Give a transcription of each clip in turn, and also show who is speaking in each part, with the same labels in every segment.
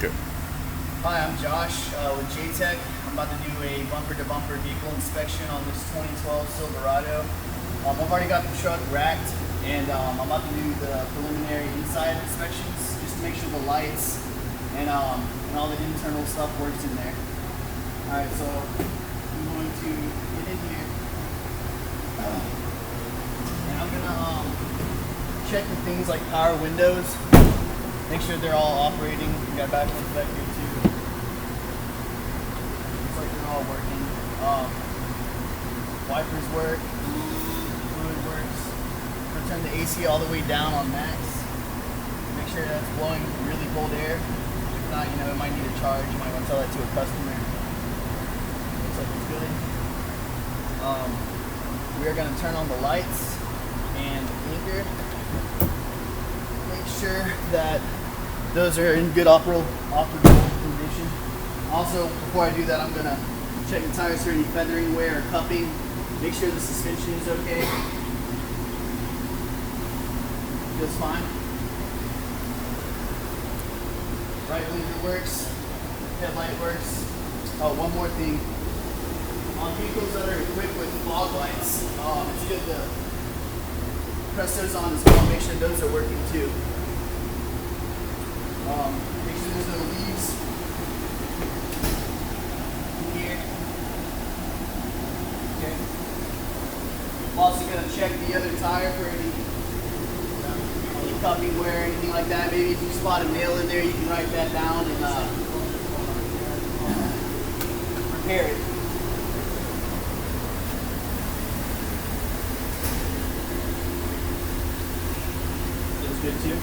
Speaker 1: Good.
Speaker 2: Hi, I'm Josh with JTech. I'm about to do a bumper-to-bumper vehicle inspection on this 2012 Silverado. I've already got the truck racked, and I'm about to do the preliminary inside inspections just to make sure the lights and all the internal stuff works in there. All right, so I'm going to get in here, and I'm gonna check the things like power windows. Make sure they're all operating. We got back ones back here too. Looks like they're all working. Wipers work. Fluid works. We're gonna turn the AC all the way down on max. Make sure that's blowing really cold air. If not, it might need a charge. You might want to tell that to a customer. Looks like it's good. We are gonna turn on the lights and the blinker. Make sure that those are in good operable condition. Also, before I do that, I'm going to check the tires for any feathering wear or cupping. Make sure the suspension is okay. Feels fine. Right blinker works. Headlight works. Oh, one more thing. On vehicles that are equipped with fog lights, it's good to press those on as well. Make sure those are working too. Make sure there's no leaves here. Okay. I'm also going to check the other tire for any cupping wear or anything like that. Maybe if you spot a nail in there, you can write that down and repair it. Feels good too.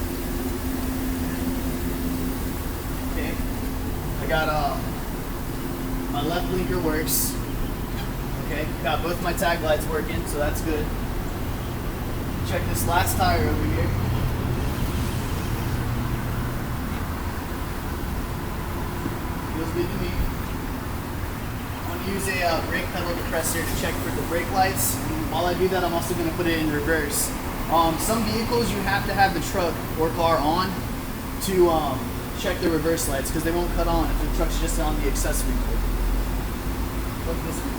Speaker 2: Okay, I got my left blinker works. Okay, got both my tag lights working, so that's good. Check this last tire over here. Feels good to me. I'm going to use a brake pedal depressor to check for the brake lights. And while I do that, I'm also going to put it in reverse. Some vehicles you have to have the truck or car on to check the reverse lights because they won't cut on if the truck's just on the accessory mode. Look at this one.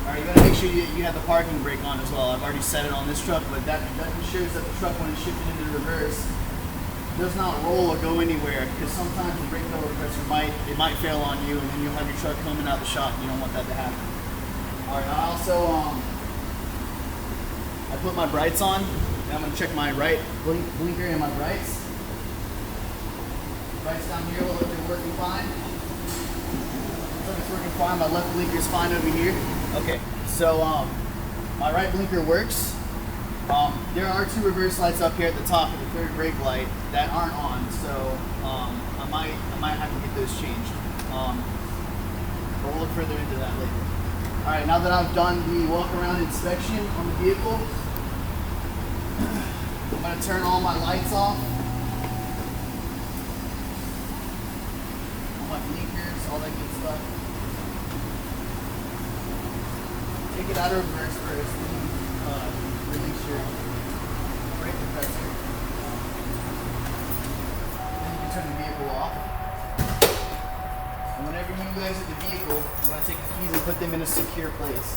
Speaker 2: Alright, you gotta make sure you have the parking brake on as well. I've already set it on this truck, but that ensures that the truck, when it's shifted into reverse, does not roll or go anywhere, because sometimes the brake pedal depressor might fail on you, and then you'll have your truck coming out of the shop. You don't want that to happen. Alright, I also I put my brights on, and I'm gonna check my right blinker and my brights. Brights down here will look like they're working fine. Looks like it's working fine. My left blinker is fine over here. Okay, so my right blinker works. There are two reverse lights up here at the top of the third brake light that aren't on, so I might have to get those changed. But we'll look further into that later. All right, now that I've done the walk around inspection on the vehicle, I'm going to turn all my lights off, all my blinkers, all that good stuff. Take it out of reverse first, release your brake depressor. Then you can turn the vehicle off. And whenever you guys exit the vehicle, you want to take the keys and put them in a secure place.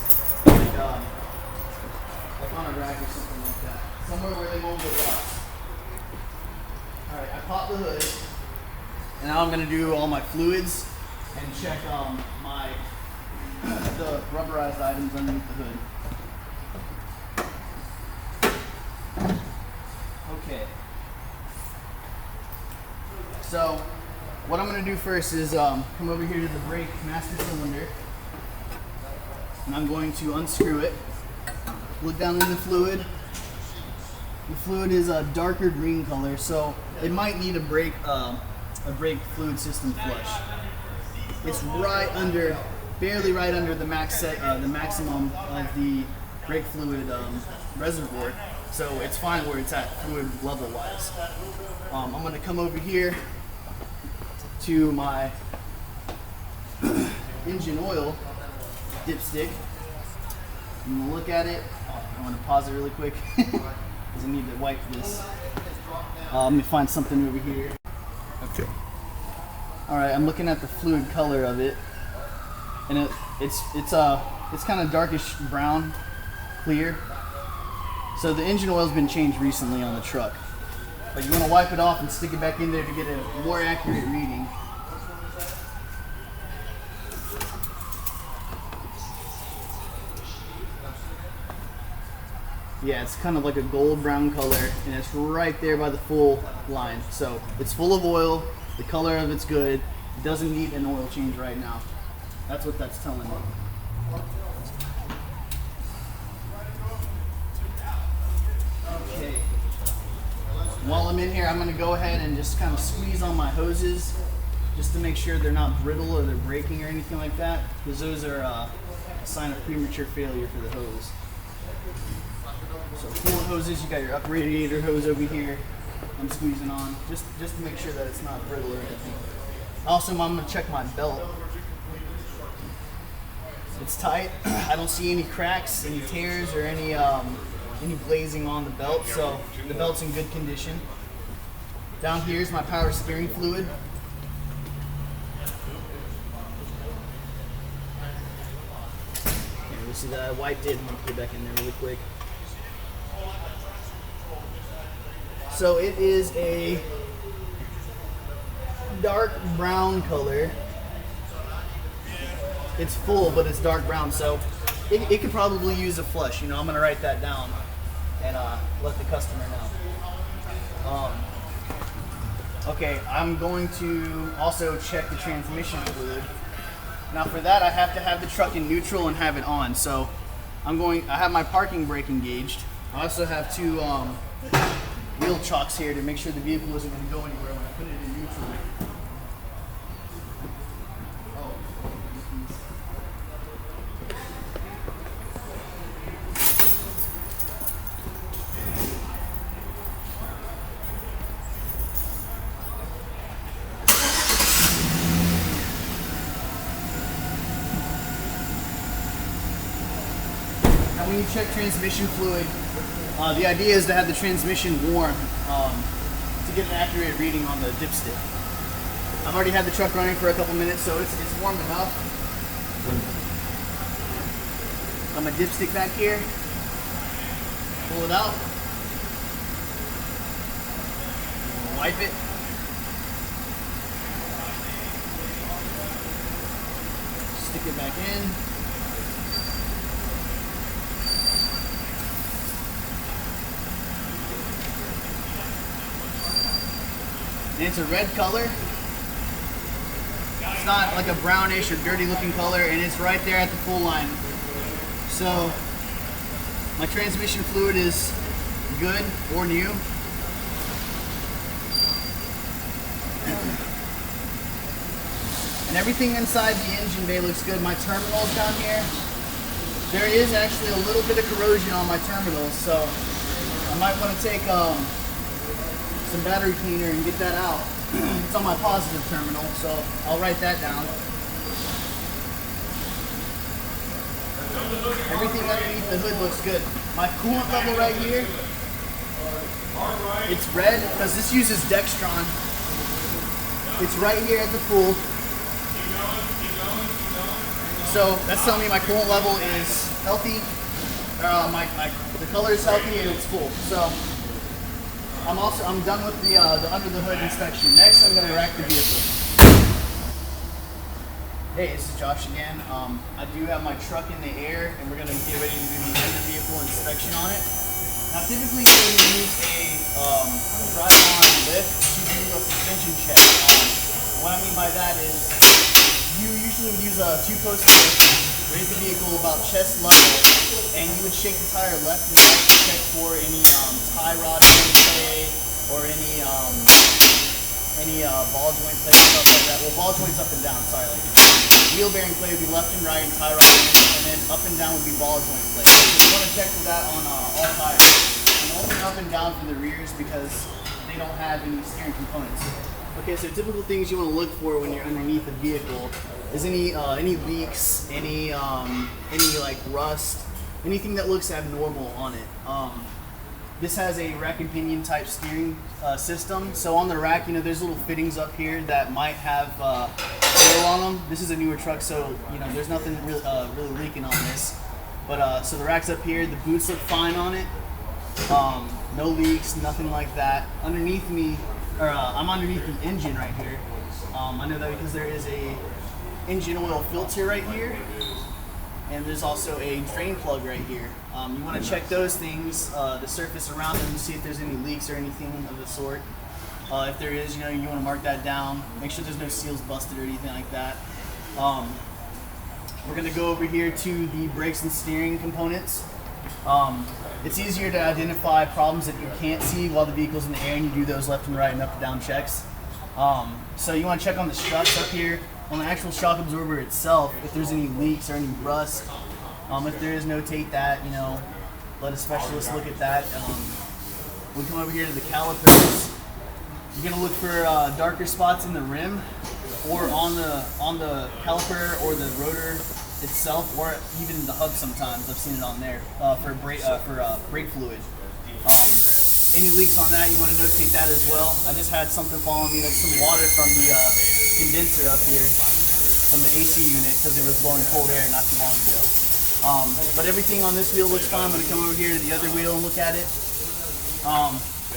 Speaker 2: Like on a rack or something like that. Somewhere where they won't get lost. Alright, I popped the hood. And now I'm going to do all my fluids and check the rubberized items underneath the hood. Okay. So, what I'm going to do first is come over here to the brake master cylinder. And I'm going to unscrew it. Look down in the fluid. The fluid is a darker green color, so it might need a brake fluid system flush. It's right under, barely right under the maximum of the brake fluid reservoir. So it's fine where it's at fluid level wise. I'm going to come over here to my engine oil dipstick. I'm going to look at it. I'm going to pause it really quick because I need to wipe this. Let me find something over here.
Speaker 1: Okay.
Speaker 2: Alright, I'm looking at the fluid color of it. And it's kind of darkish brown, clear. So the engine oil's been changed recently on the truck. But you want to wipe it off and stick it back in there to get a more accurate reading. Yeah, it's kind of like a gold brown color, and it's right there by the full line. So it's full of oil, the color of it's good, it doesn't need an oil change right now. That's what that's telling me. Okay. While I'm in here, I'm going to go ahead and just kind of squeeze on my hoses just to make sure they're not brittle or they're breaking or anything like that, because those are a sign of premature failure for the hose. So full of hoses, you got your upper radiator hose over here. I'm squeezing on just to make sure that it's not brittle or anything. Also, I'm going to check my belt. It's tight. I don't see any cracks, any tears, or any glazing on the belt, so the belt's in good condition. Down here is my power steering fluid. Here, you see that I wiped it. I'm going to put it back in there really quick. So it is a dark brown color. It's full, but it's dark brown, so it could probably use a flush. You know, I'm gonna write that down and let the customer know. Okay, I'm going to also check the transmission fluid. Now for that, I have to have the truck in neutral and have it on. So I have my parking brake engaged. I also have two wheel chocks here to make sure the vehicle isn't going to go anywhere when I put it in neutral. Now when you check transmission fluid, the idea is to have the transmission warm to get an accurate reading on the dipstick. I've already had the truck running for a couple minutes, so it's warm enough. Got my dipstick back here. Pull it out. Wipe it. Stick it back in. And it's a red color. It's not like a brownish or dirty looking color, and it's right there at the full line. So my transmission fluid is good or new. And everything inside the engine bay looks good. My terminals down here, there is actually a little bit of corrosion on my terminals, so I might want to take some battery cleaner and get that out. It's on my positive terminal, so I'll write that down. Everything underneath the hood looks good. My coolant level right here, it's red because this uses Dextron. It's right here at the pool. So that's telling me my coolant level is healthy. The color is healthy and it's full. So I'm done with the under the hood inspection. Next, I'm going to rack the vehicle. Hey, this is Josh again. I do have my truck in the air, and we're going to get ready to do the under vehicle inspection on it. Now, typically, you would use a drive-on lift to do a suspension check. What I mean by that is, you usually would use a two-post lift, raise the vehicle about chest level, and you would shake the tire left and right to check for any tie rod joint play or any ball joint play, stuff like that. Well, ball joints up and down, sorry. Like wheel bearing play would be left and right, and tie rod, and then up and down would be ball joint play. So you want to check for that on all tires. And the only up and down for the rears because they don't have any steering components. Okay, so typical things you want to look for when you're underneath a vehicle is any leaks, any like rust, anything that looks abnormal on it. This has a rack and pinion type steering system. So on the rack, you know, there's little fittings up here that might have oil on them. This is a newer truck, so you know there's nothing really leaking on this. But so the rack's up here. The boots look fine on it. No leaks, nothing like that. Underneath me, I'm underneath the engine right here. I know that because there is a engine oil filter right here, and there's also a drain plug right here. You want to check those things, the surface around them, to see if there's any leaks or anything of the sort. If there is, you know, you want to mark that down. Make sure there's no seals busted or anything like that. We're going to go over here to the brakes and steering components. It's easier to identify problems that you can't see while the vehicle's in the air, and you do those left and right and up and down checks. So you want to check on the struts up here, on the actual shock absorber itself, if there's any leaks or any rust. If there is, notate that, you know, let a specialist look at that. We come over here to the calipers. You're going to look for darker spots in the rim or on the caliper or the rotor itself, or even the hub sometimes. I've seen it on there for brake fluid. Any leaks on that, you want to notate that as well. I just had something fall on me. That's some water from the condenser up here from the AC unit because it was blowing cold air not too long ago. But everything on this wheel looks fine. I'm going to come over here to the other wheel and look at it.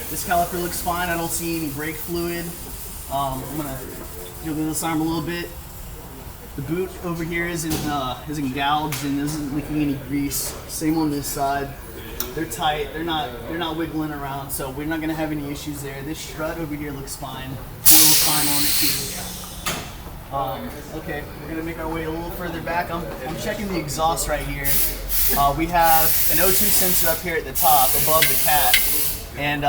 Speaker 2: This caliper looks fine. I don't see any brake fluid. I'm going to jiggle this arm a little bit. The boot over here isn't gouged and isn't leaking any grease. Same on this side. They're tight. They're not wiggling around, so we're not going to have any issues there. This strut over here looks fine. It looks fine on it too. Okay, we're going to make our way a little further back. I'm checking the exhaust right here. We have an O2 sensor up here at the top above the cap, and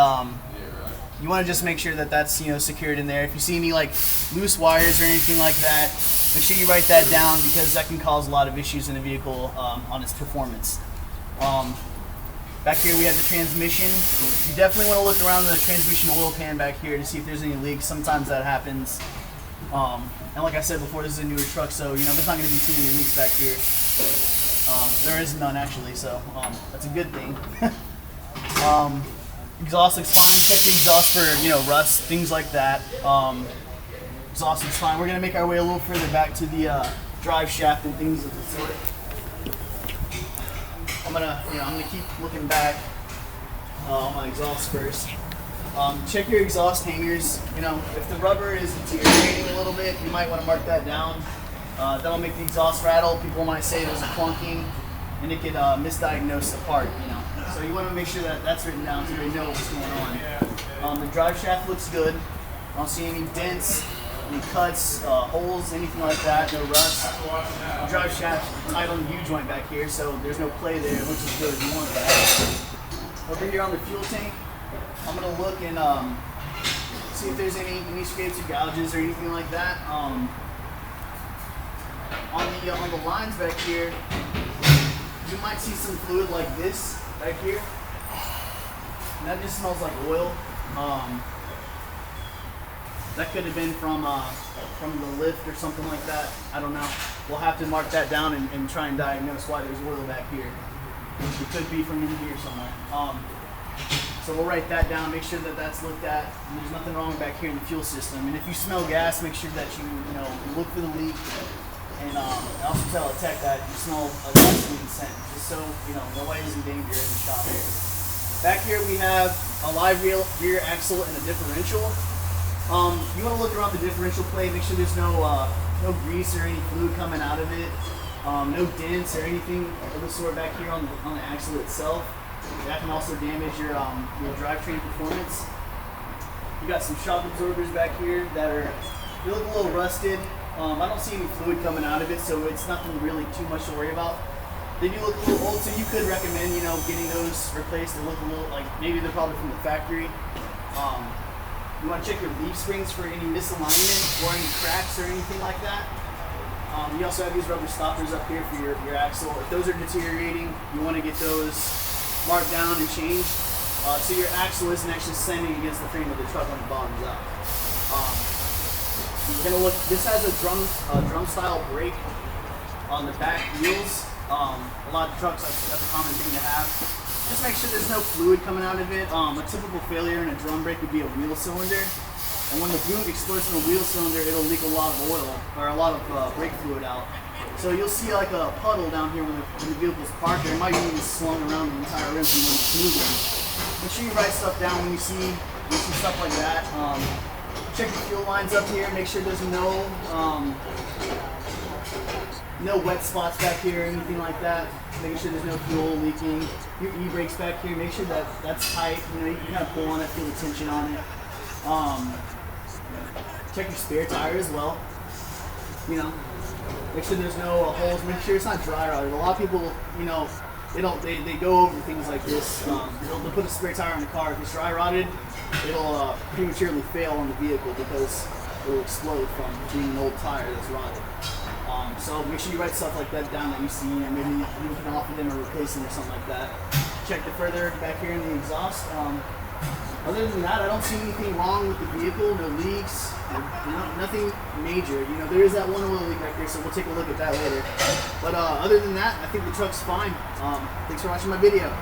Speaker 2: you want to just make sure that that's, you know, secured in there. If you see any like loose wires or anything like that, make sure you write that down because that can cause a lot of issues in a vehicle on its performance. Back here we have the transmission. You definitely want to look around the transmission oil pan back here to see if there's any leaks. Sometimes that happens. And like I said before, this is a newer truck, so you know there's not going to be too many leaks back here. There is none actually, so that's a good thing. Exhaust looks fine. Check the exhaust for, you know, rust, things like that. Exhaust looks fine. We're going to make our way a little further back to the drive shaft and things of the sort. I'm gonna keep looking back on my exhaust first. Check your exhaust hangers. You know, if the rubber is deteriorating a little bit, you might want to mark that down. That'll make the exhaust rattle. People might say there's a clunking, and it could misdiagnose the part. You know, so you want to make sure that that's written down so you know what's going on. The drive shaft looks good. I don't see any dents, any cuts, holes, anything like that, no rust. The drive shaft tight on the U-joint back here, so there's no play there, which is good. You want that. Over here on the fuel tank, I'm going to look and see if there's any scrapes or gouges or anything like that. On the lines back here, you might see some fluid like this back here, and that just smells like oil. That could have been from the lift or something like that. I don't know. We'll have to mark that down and try and diagnose why there's oil back here. It could be from in here somewhere. So we'll write that down, make sure that that's looked at, and there's nothing wrong back here in the fuel system. And if you smell gas, make sure that you look for the leak, and also tell a tech that you smell a gasoline scent, just so nobody's in danger in the shop here. Back here we have a live rear axle and a differential. You want to look around the differential plate, make sure there's no grease or any fluid coming out of it, no dents or anything of the sort back here on the axle itself. That can also damage your drivetrain performance. You got some shock absorbers back here that they look a little rusted. I don't see any fluid coming out of it, so it's nothing really too much to worry about. They do look a little old, so you could recommend getting those replaced. They look a little like maybe they're probably from the factory. You want to check your leaf springs for any misalignment or any cracks or anything like that. You also have these rubber stoppers up here for your axle. If those are deteriorating, you want to get those marked down and changed. so your axle isn't actually sending against the frame of the truck when it bottoms out. You're gonna look. This has a drum style brake on the back wheels. A lot of trucks, that's a common thing to have. Just make sure there's no fluid coming out of it. A typical failure in a drum brake would be a wheel cylinder. And when the boot explodes from a wheel cylinder, it'll leak a lot of oil, or a lot of brake fluid out. So you'll see like a puddle down here when the vehicle's parked. It might even slung around the entire rim from when it's moving. Make sure you write stuff down when you see stuff like that. Check the fuel lines up here. Make sure there's no wet spots back here or anything like that. Making sure there's no fuel leaking. Your e-brakes back here, make sure that that's tight. You know, you can kind of pull on it, feel the tension on it. Check your spare tire as well. You know, make sure there's no holes. Make sure it's not dry rotted. A lot of people, you know, they go over things like this. They'll put a spare tire in the car. If it's dry rotted, it'll prematurely fail on the vehicle because it'll explode from being an old tire that's rotted. So make sure you write stuff like that down that you see, and maybe you can offer them or replace them or something like that. Check the further back here in the exhaust. Other than that, I don't see anything wrong with the vehicle. No leaks, nothing major. You know, there is that one oil leak right here, so we'll take a look at that later. But other than that, I think the truck's fine. Thanks for watching my video.